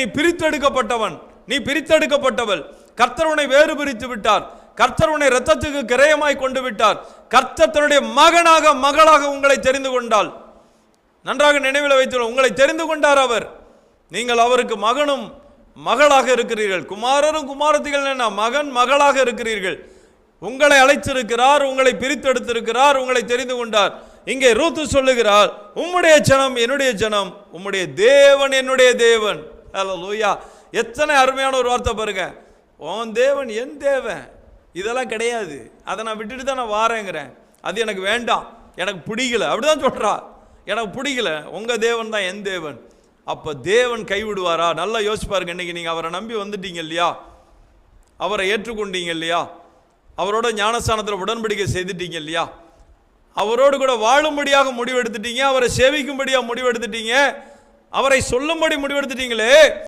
நீ பிரித்தெடுக்கப்பட்டவன், நீ பிரித்தெடுக்கப்பட்டவள். கர்த்தர் உன்னை வேறு பிரித்து விட்டார். கர்த்தர் உன்னை இரத்தத்துக்கு கிரயமாய் கொண்டு விட்டார். கர்த்தர் தன்னுடைய மகனாக மகளாக உங்களை தெரிந்து கொண்டால். நன்றாக நினைவில் வைத்து, உங்களை தெரிந்து கொண்டார் அவர். நீங்கள் அவருக்கு மகனும் மகளாக இருக்கிறீர்கள். குமாரரும் குமாரத்திகள் என்ன, மகன் மகளாக இருக்கிறீர்கள். உங்களை அழைத்திருக்கிறார், உங்களை பிரித்தெடுத்திருக்கிறார், உங்களை தெரிந்து கொண்டார். இங்கே ரூத்து சொல்லுகிறார், உம்முடைய ஜனம் என்னுடைய ஜனம், உம்முடைய தேவன் என்னுடைய தேவன். ஹல்லேலூயா. எத்தனை அருமையான ஒரு வார்த்தை பாருங்க. உன் தேவன் என் தேவன், இதெல்லாம் கிடையாது. அதை நான் விட்டுட்டு தான் நான் வாரேங்கிறேன். அது எனக்கு வேண்டாம், எனக்கு பிடிக்கல, அப்படிதான் சொல்றா. எனக்கு பிடிக்கல, உங்க தேவன் தான் என் தேவன். அப்ப தேவன் கைவிடுவாரா? நல்லா யோசிச்சு பாருங்க. இன்னைக்கு நீங்க அவரை நம்பி வந்துட்டீங்க இல்லையா, அவரை ஏற்றுக்கொண்டீங்க இல்லையா, அவரோட ஞானஸ்தானத்தில் உடன்படிக்கை செய்துட்டீங்க இல்லையா, அவரோடு கூட வாழும்படியாக முடிவெடுத்துட்டீங்க, அவரை சேவிக்கும்படியாக முடிவெடுத்துட்டீங்க, அவரை சொல்லும்படி முடிவெடுத்துட்டீங்களே.